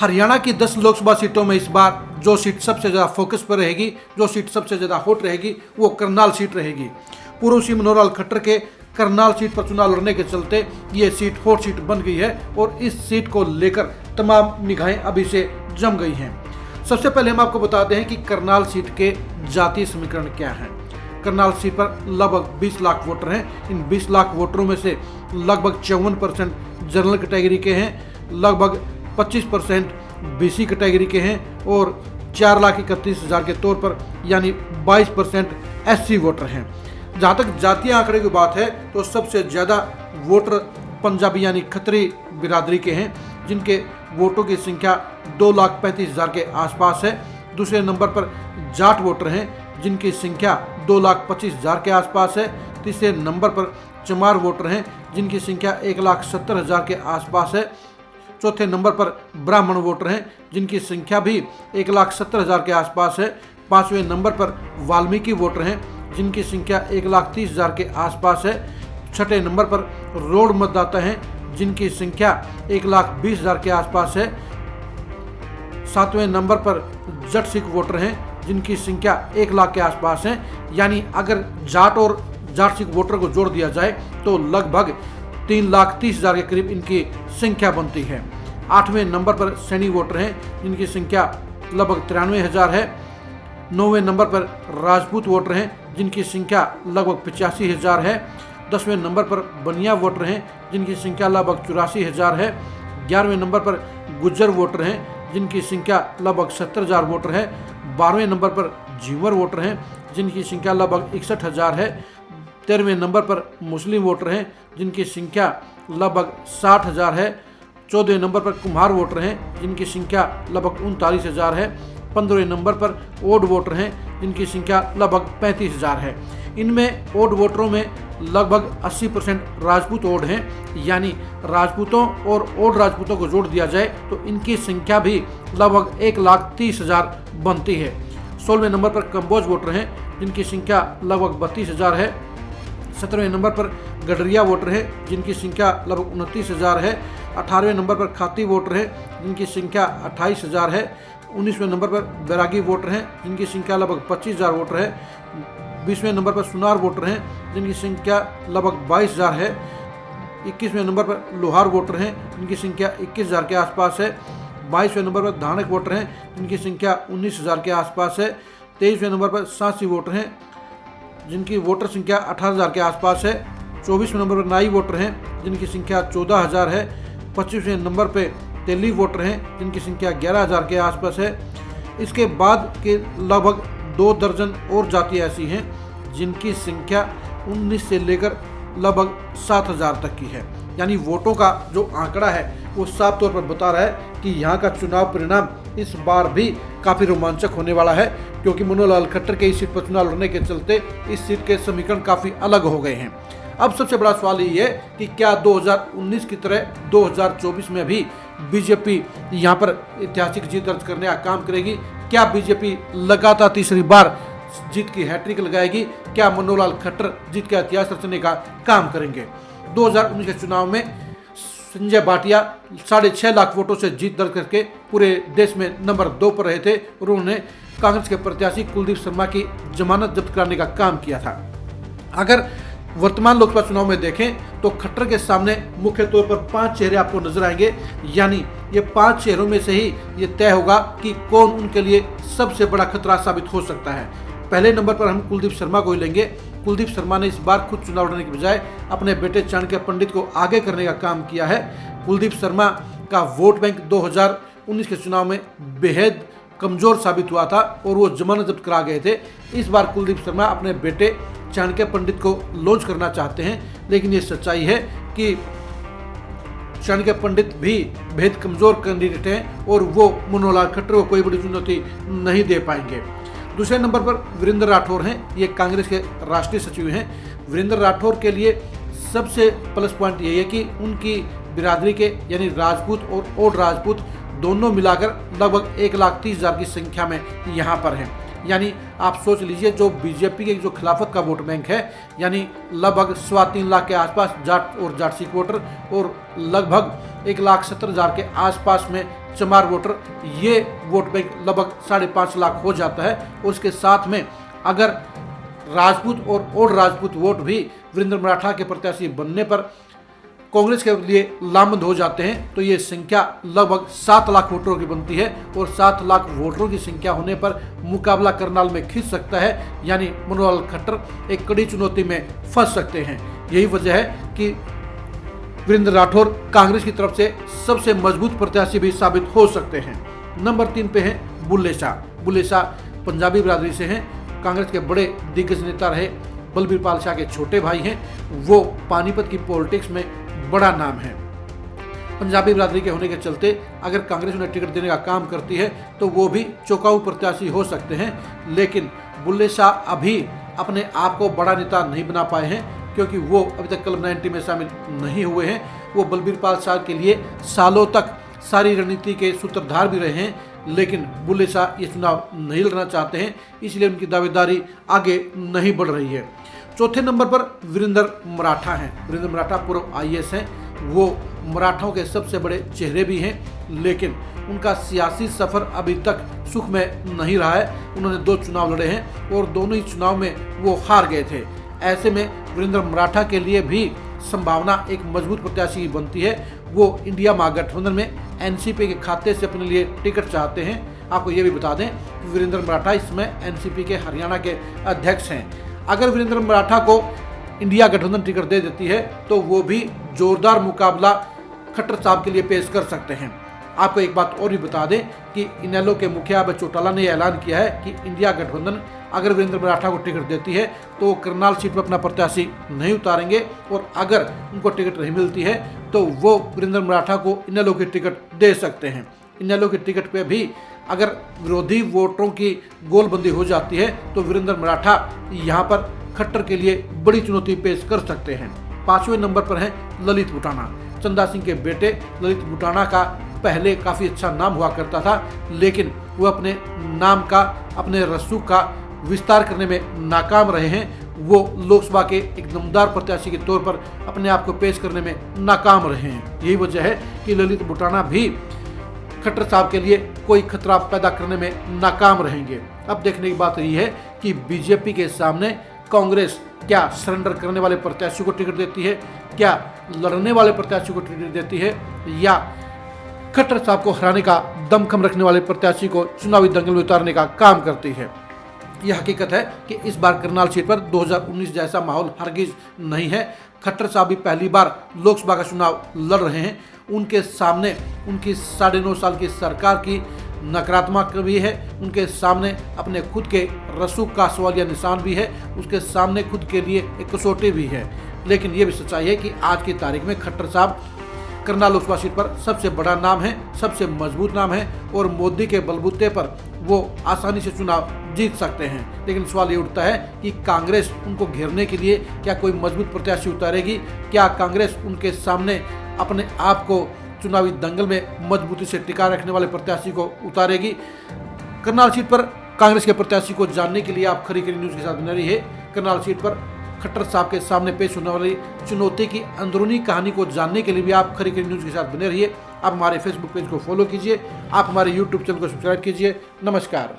हरियाणा की 10 लोकसभा सीटों में इस बार जो सीट सबसे ज़्यादा फोकस पर रहेगी, जो सीट सबसे ज़्यादा हॉट रहेगी, वो करनाल सीट रहेगी। पूर्व सीएम मनोहर लाल खट्टर के करनाल सीट पर चुनाव लड़ने के चलते ये सीट हॉट सीट बन गई है और इस सीट को लेकर तमाम निगाहें अभी से जम गई हैं। सबसे पहले हम आपको बताते हैं कि करनाल सीट के जातीय समीकरण क्या हैं। करनाल सीट पर लगभग 20 लाख वोटर हैं। इन 20 लाख वोटरों में से लगभग 54% जनरल कैटेगरी के हैं, लगभग 25% बीसी कैटेगरी के हैं और 4,31,000 के तौर पर यानी 22% एससी वोटर हैं। जहाँ तक जातीय आंकड़े की बात है तो सबसे ज़्यादा वोटर पंजाबी यानी खत्री बिरादरी के हैं, जिनके वोटों की संख्या 2,35,000 के आसपास है। दूसरे नंबर पर जाट वोटर हैं, जिनकी संख्या 2,25,000 के आसपास है। तीसरे नंबर पर चमार वोटर हैं, जिनकी संख्या 1,70,000 के आसपास है। चौथे नंबर पर ब्राह्मण वोटर हैं, जिनकी संख्या भी 1,70,000 के आसपास है। पाँचवें नंबर पर वाल्मीकि वोटर हैं, जिनकी संख्या 1,30,000 के आसपास है। छठे नंबर पर रोड मतदाता हैं, जिनकी संख्या 1,20,000 के आसपास है। सातवें नंबर पर जट सिख वोटर हैं, जिनकी संख्या 1 लाख के आसपास है। यानी अगर जाट और जाट सिख वोटर को जोड़ दिया जाए तो लगभग 3,30,000 के करीब इनकी संख्या बनती है। आठवें नंबर पर सैनी वोटर हैं, जिनकी संख्या लगभग 93,000 है। नौवें नंबर पर राजपूत वोटर हैं, जिनकी संख्या लगभग 85,000 है। 10वें नंबर पर बनिया वोटर हैं, जिनकी संख्या लगभग 84,000 है। 11वें नंबर पर गुज्जर वोटर हैं, जिनकी संख्या लगभग 70,000 वोटर है। 12वें नंबर पर झींवर वोटर हैं, जिनकी संख्या लगभग 61,000 है। 13वें नंबर पर मुस्लिम वोटर हैं, जिनकी संख्या लगभग 60,000 है। 14वें नंबर पर कुम्हार वोटर हैं, जिनकी संख्या लगभग 39,000 है। 15वें नंबर पर ओड वोटर हैं, जिनकी संख्या लगभग 35,000 है। इनमें ओड वोटरों में लगभग 80% राजपूत ओड हैं, यानी राजपूतों और ओड राजपूतों को जोड़ दिया जाए तो इनकी संख्या भी लगभग 1,30,000 बनती है। 16वें नंबर पर कंबोज वोटर हैं, जिनकी संख्या लगभग 32,000 है। 17वें नंबर पर गडरिया वोटर हैं, जिनकी संख्या लगभग 29,000 है। 18वें नंबर पर खाती वोटर हैं, जिनकी संख्या 28,000 है। 19वें नंबर पर बैरागी वोटर हैं, जिनकी संख्या लगभग 25,000 वोटर है। 20वें नंबर पर सुनार वोटर हैं, जिनकी संख्या लगभग 22,000 है। 21वें नंबर पर लोहार वोटर हैं, जिनकी संख्या 21,000 के आसपास है। 22वें नंबर पर धानक वोटर हैं, जिनकी संख्या 19,000 के आसपास है। 23वें नंबर पर सांसी वोटर हैं, जिनकी वोटर संख्या 18,000 के आसपास है। 24वें नंबर पर नाई वोटर हैं, जिनकी संख्या 14,000 है। 25वें नंबर पे तेली वोटर हैं, जिनकी संख्या 11,000 के आसपास है। इसके बाद के लगभग 2 दर्जन और जातियाँ ऐसी हैं जिनकी संख्या 19 से लेकर लगभग 7,000 तक की है। यानी वोटों का जो आंकड़ा है वो साफ तौर पर बता रहा है कि यहाँ का चुनाव परिणाम इस बार भी काफ़ी रोमांचक होने वाला है, क्योंकि मनोहर लाल खट्टर के इस सीट पर चुनाव लड़ने के चलते इस सीट के समीकरण काफ़ी अलग हो गए हैं। अब सबसे बड़ा सवाल ये है कि क्या 2019 की तरह 2024 में भी बीजेपी यहाँ पर ऐतिहासिक जीत दर्ज करने का काम करेगी? क्या बीजेपी लगातार तीसरी बार जीत की हैट्रिक लगाएगी? क्या मनोहर लाल खट्टर जीत का इतिहास रचने का काम करेंगे? 2019 के चुनाव में संजय भाटिया 6.5 लाख वोटों से जीत दर्ज करके पूरे देश में नंबर 2 पर रहे थे और उन्होंने कांग्रेस के प्रत्याशी कुलदीप शर्मा की जमानत जब्त कराने का काम किया था। अगर वर्तमान लोकसभा चुनाव में देखें तो खट्टर के सामने मुख्य तौर पर 5 चेहरे आपको नजर आएंगे। यानी ये 5 चेहरों में से ही ये तय होगा कि कौन उनके लिए सबसे बड़ा खतरा साबित हो सकता है। पहले नंबर पर हम कुलदीप शर्मा को ही लेंगे। कुलदीप शर्मा ने इस बार खुद चुनाव लड़ने के बजाय अपने बेटे चाणक्य पंडित को आगे करने का काम किया है। कुलदीप शर्मा का वोट बैंक 2019 के चुनाव में बेहद कमजोर साबित हुआ था और वो जमानत जब्त करा गए थे। इस बार कुलदीप शर्मा अपने बेटे चाणक्य पंडित को लॉन्च करना चाहते हैं, लेकिन ये सच्चाई है कि चाणक्य पंडित भी बेहद कमजोर कैंडिडेट हैं और वो मनोहर लाल खट्टर को कोई बड़ी चुनौती नहीं दे पाएंगे। दूसरे नंबर पर वीरेंद्र राठौर हैं, ये कांग्रेस के राष्ट्रीय सचिव हैं। वीरेंद्र राठौर के लिए सबसे प्लस पॉइंट यही है कि उनकी बिरादरी के यानी राजपूत और ओड राजपूत दोनों मिलाकर लगभग 1,30,000 की संख्या में यहाँ पर हैं। यानी आप सोच लीजिए जो बीजेपी के जो खिलाफत का वोट बैंक है, यानी लगभग 3.25 लाख के आसपास जाट और जाट सिख वोटर और लगभग 1,70,000 के आसपास में चमार वोटर, ये वोट बैंक लगभग 5.5 लाख हो जाता है। उसके साथ में अगर राजपूत और राजपूत वोट भी वीरेंद्र मराठा के प्रत्याशी बनने पर कांग्रेस के लिए लामबंद हो जाते हैं तो ये संख्या लगभग 7 लाख वोटरों की बनती है। और 7 लाख वोटरों की संख्या होने पर मुकाबला करनाल में खिंच सकता है, यानी मनोहर लाल खट्टर एक कड़ी चुनौती में फंस सकते हैं। यही वजह है कि वीरेंद्र राठौर कांग्रेस की तरफ से सबसे मजबूत प्रत्याशी भी साबित हो सकते हैं। नंबर 3 पे हैं बुल्ले शाह। बुल्ले शाह पंजाबी बिरादरी से हैं, कांग्रेस के बड़े दिग्गज नेता रहे, बलबीर पाल शाह के छोटे भाई हैं, वो पानीपत की पॉलिटिक्स में बड़ा नाम है। पंजाबी बिरादरी के होने के चलते अगर कांग्रेस उन्हें टिकट देने का काम करती है तो वो भी चौंकाऊ प्रत्याशी हो सकते हैं। लेकिन बुल्ले शाह अभी अपने आप को बड़ा नेता नहीं बना पाए हैं, क्योंकि वो अभी तक क्लब 90 में शामिल नहीं हुए हैं। वो बलबीर पाल शाह के लिए सालों तक सारी रणनीति के सूत्रधार भी रहे हैं, लेकिन बुल्ले शाह ये चुनाव नहीं लड़ना चाहते हैं, इसलिए उनकी दावेदारी आगे नहीं बढ़ रही है। चौथे नंबर पर वीरेंद्र मराठा हैं। वीरेंद्र मराठा पूर्व IAS हैं, वो मराठाओं के सबसे बड़े चेहरे भी हैं, लेकिन उनका सियासी सफर अभी तक सुखमय नहीं रहा है। उन्होंने 2 चुनाव लड़े हैं और दोनों ही चुनाव में वो हार गए थे। ऐसे में वीरेंद्र मराठा के लिए भी संभावना एक मजबूत प्रत्याशी बनती है। वो इंडिया महागठबंधन में NCP के खाते से अपने लिए टिकट चाहते हैं। आपको ये भी बता दें कि वीरेंद्र मराठा इसमें NCP के हरियाणा के अध्यक्ष हैं। अगर वीरेंद्र मराठा को इंडिया गठबंधन टिकट दे देती है तो वो भी जोरदार मुकाबला खट्टर साहब के लिए पेश कर सकते हैं। आपको एक बात और भी बता दें कि इनेलो के मुखिया अभय चौटाला ने ऐलान किया है कि इंडिया गठबंधन अगर वीरेंद्र मराठा को टिकट देती है तो वो करनाल सीट पर अपना प्रत्याशी नहीं उतारेंगे, और अगर उनको टिकट नहीं मिलती है तो वो वीरेंद्र मराठा को इनेलो की टिकट दे सकते हैं। इनेलो की टिकट पे भी अगर विरोधी वोटरों की गोलबंदी हो जाती है तो वीरेंद्र मराठा यहाँ पर खट्टर के लिए बड़ी चुनौती पेश कर सकते हैं। 5वें नंबर पर हैं ललित बुटाना। चंदा सिंह के बेटे ललित बुटाना का पहले काफ़ी अच्छा नाम हुआ करता था, लेकिन वो अपने नाम का, अपने रसूख का विस्तार करने में नाकाम रहे हैं। वो लोकसभा के एक दमदार प्रत्याशी के तौर पर अपने आप को पेश करने में नाकाम रहे हैं। यही वजह है कि ललित बुटाना भी खट्टर साहब के लिए कोई खतरा पैदा करने में नाकाम रहेंगे। अब देखने की बात यही है कि बीजेपी के सामने कांग्रेस क्या सरेंडर करने वाले प्रत्याशी को टिकट देती है, क्या लड़ने वाले प्रत्याशी को टिकट देती है, या खट्टर साहब को हराने का दमखम रखने वाले प्रत्याशी को चुनावी दंगल में उतारने का काम करती है। यह हकीकत है कि इस बार करनाल सीट पर 2019 जैसा माहौल हरगिज नहीं है। खट्टर साहब भी पहली बार लोकसभा का चुनाव लड़ रहे हैं। उनके सामने उनकी 9.5 साल की सरकार की नकारात्मक भी है, उनके सामने अपने खुद के रसूख का सवालिया निशान भी है, उसके सामने खुद के लिए एक कसौटी भी है। लेकिन ये भी सच्चाई है कि आज की तारीख में खट्टर साहब करनाल लोकसभा सीट पर सबसे बड़ा नाम है, सबसे मजबूत नाम है, और मोदी के बलबूते पर वो आसानी से चुनाव जीत सकते हैं। लेकिन सवाल ये उठता है कि कांग्रेस उनको घेरने के लिए क्या कोई मजबूत प्रत्याशी उतारेगी? क्या कांग्रेस उनके सामने अपने आप को चुनावी दंगल में मजबूती से टिका रखने वाले प्रत्याशी को उतारेगी? करनाल सीट पर कांग्रेस के प्रत्याशी को जानने के लिए आप खरी खरी न्यूज़ के साथ बने रहिए। करनाल सीट पर खट्टर साहब के सामने पेश होने वाली चुनौती की अंदरूनी कहानी को जानने के लिए भी आप खरी खरी न्यूज़ के साथ बने रहिए। आप हमारे फेसबुक पेज को फॉलो कीजिए, आप हमारे यूट्यूब चैनल को सब्सक्राइब कीजिए। नमस्कार।